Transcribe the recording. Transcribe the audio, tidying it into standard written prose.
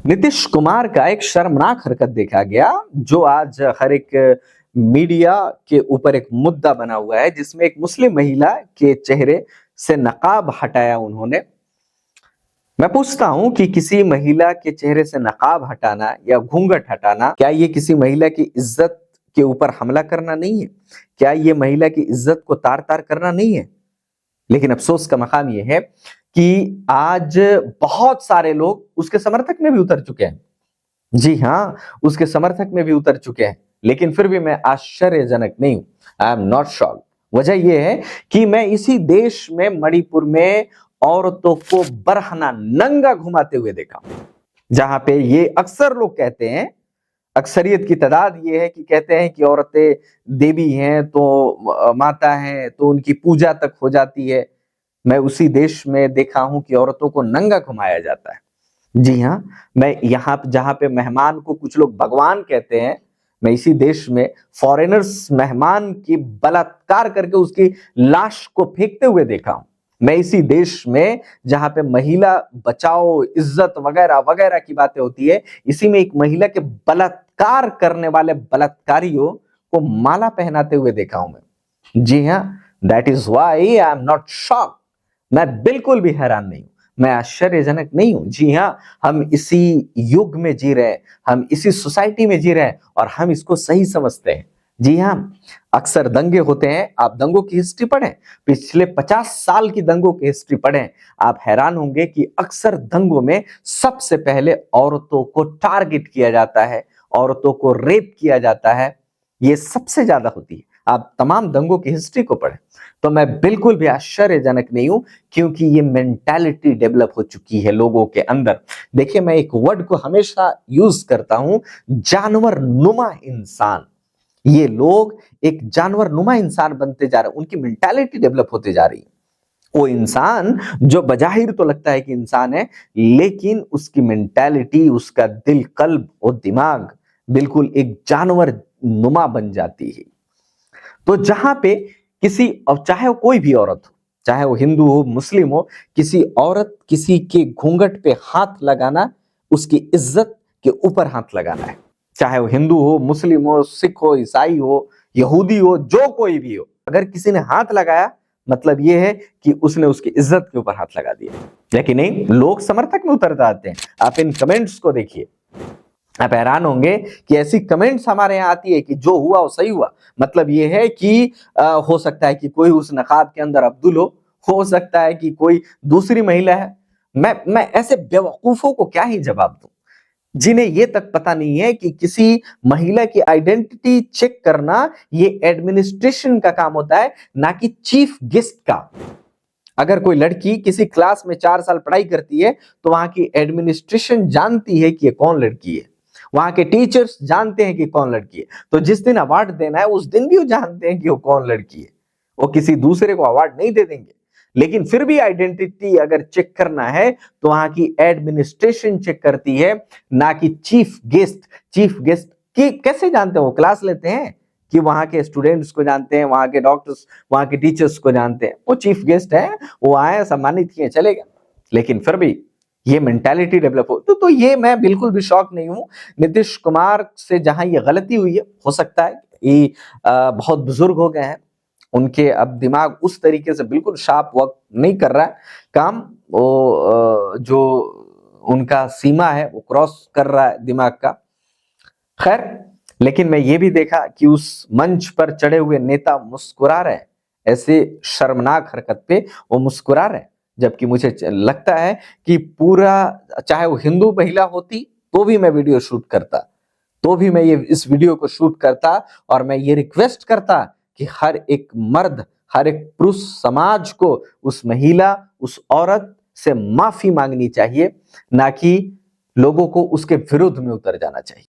नीतीश कुमार का एक शर्मनाक हरकत देखा गया जो आज हर एक मीडिया के ऊपर एक मुद्दा बना हुआ है, जिसमें एक मुस्लिम महिला के चेहरे से नकाब हटाया उन्होंने। मैं पूछता हूं कि किसी महिला के चेहरे से नकाब हटाना या घूंघट हटाना, क्या ये किसी महिला की इज्जत के ऊपर हमला करना नहीं है? क्या ये महिला की इज्जत को तार तार करना नहीं है? लेकिन अफसोस का मकाम यह है कि आज बहुत सारे लोग उसके समर्थक में भी उतर चुके हैं। जी हाँ, उसके समर्थक में भी उतर चुके हैं, लेकिन फिर भी मैं आश्चर्यजनक नहीं हूं। आई एम नॉट शॉक्ड। वजह यह है कि मैं इसी देश में मणिपुर में औरतों को बरहना नंगा घुमाते हुए देखा, जहां पे ये अक्सर लोग कहते हैं, अक्सरियत की तादाद ये है कि कहते हैं कि औरतें देवी हैं, तो माता हैं, तो उनकी पूजा तक हो जाती है। मैं उसी देश में देखा हूं कि औरतों को नंगा घुमाया जाता है। जी हाँ, मैं यहाँ जहां पे मेहमान को कुछ लोग भगवान कहते हैं, मैं इसी देश में फॉरेनर्स मेहमान की बलात्कार करके उसकी लाश को फेंकते हुए देखा हूं। मैं इसी देश में जहां पे महिला बचाओ, इज्जत वगैरह वगैरह की बातें होती है, इसी में एक महिला के बलात्कार करने वाले बलात्कारियों को माला पहनाते हुए देखा हूं मैं। जी हाँ, that is why I am not shocked. मैं बिल्कुल भी हैरान नहीं हूं, मैं आश्चर्यजनक नहीं हूं। जी हाँ, हम इसी युग में जी रहे हैं, हम इसी सोसाइटी में जी रहे हैं और हम इसको सही समझते हैं। जी हाँ, अक्सर दंगे होते हैं, आप दंगों की हिस्ट्री पढ़ें, पिछले 50 साल की दंगों की हिस्ट्री पढ़ें, आप हैरान होंगे कि अक्सर दंगों में सबसे पहले औरतों को टारगेट किया जाता है, औरतों को रेप किया जाता है, ये सबसे ज्यादा होती है। आप तमाम दंगों की हिस्ट्री को पढ़ें, तो मैं बिल्कुल भी आश्चर्यजनक नहीं हूं, क्योंकि ये मेंटालिटी डेवलप हो चुकी है लोगों के अंदर। देखिए, मैं एक वर्ड को हमेशा यूज करता हूं, जानवर नुमा इंसान। ये लोग एक जानवर नुमा इंसान बनते जा रहे हैं, उनकी मेंटालिटी डेवलप होते जा रही है। वो इंसान जो बजाहिर तो लगता है कि इंसान है, लेकिन उसकी मेंटालिटी, उसका दिल, कल्ब और दिमाग बिल्कुल एक जानवर नुमा बन जाती है। तो जहां पे किसी, और चाहे वो कोई भी औरत हो, चाहे वो हिंदू हो, मुस्लिम हो, किसी औरत किसी के घूंघट पे हाथ लगाना उसकी इज्जत के ऊपर हाथ लगाना है। चाहे वो हिंदू हो, मुस्लिम हो, सिख हो, ईसाई हो, यहूदी हो, जो कोई भी हो, अगर किसी ने हाथ लगाया मतलब ये है कि उसने उसकी इज्जत के ऊपर हाथ लगा दिया। लेकिन नहीं, लोग समर्थक में उतर जाते हैं। आप इन कमेंट्स को देखिए, आप हैरान होंगे कि ऐसी कमेंट्स हमारे यहाँ आती है कि जो हुआ वो सही हुआ। मतलब ये है कि हो सकता है कि कोई उस नकाब के अंदर अब्दुल हो सकता है कि कोई दूसरी महिला है। मैं ऐसे बेवकूफों को क्या ही जवाब दूं, जिन्हें ये तक पता नहीं है कि किसी महिला की आइडेंटिटी चेक करना ये एडमिनिस्ट्रेशन का काम होता है, ना कि चीफ गेस्ट का। अगर कोई लड़की किसी क्लास में 4 साल पढ़ाई करती है, तो वहां की एडमिनिस्ट्रेशन जानती है कि ये कौन लड़की है, वहां के टीचर्स जानते हैं कि कौन लड़की है। तो जिस दिन अवार्ड देना है उस दिन भी वो जानते हैं कि वो कौन लड़की है, वो किसी दूसरे को अवार्ड नहीं दे देंगे। लेकिन फिर भी आइडेंटिटी अगर चेक करना है तो वहां की एडमिनिस्ट्रेशन चेक करती है, ना कि चीफ गेस्ट। चीफ गेस्ट की कैसे जानते हैं? वो क्लास लेते हैं कि वहां के स्टूडेंट्स को जानते हैं, वहां के डॉक्टर्स, वहां के टीचर्स को जानते हैं। वो चीफ गेस्ट है, वो आए, सम्मानित किए, चले गए। लेकिन फिर भी ये मेंटालिटी डेवलप हो तो ये मैं बिल्कुल भी शॉक नहीं हूं। नीतीश कुमार से जहां ये गलती हुई है, हो सकता है ये बहुत बुजुर्ग हो गए हैं, उनके अब दिमाग उस तरीके से बिल्कुल शार्प वर्क नहीं कर रहा है काम, वो जो उनका सीमा है वो क्रॉस कर रहा है दिमाग का। खैर, लेकिन मैं ये भी देखा कि उस मंच पर चढ़े हुए नेता मुस्कुरा रहे हैं, ऐसे शर्मनाक हरकत पे वो मुस्कुरा रहे हैं। जबकि मुझे लगता है कि पूरा, चाहे वो हिंदू महिला होती तो भी मैं वीडियो शूट करता, तो भी मैं ये इस वीडियो को शूट करता और मैं ये रिक्वेस्ट करता कि हर एक मर्द, हर एक पुरुष समाज को उस महिला, उस औरत से माफी मांगनी चाहिए, ना कि लोगों को उसके विरुद्ध में उतर जाना चाहिए।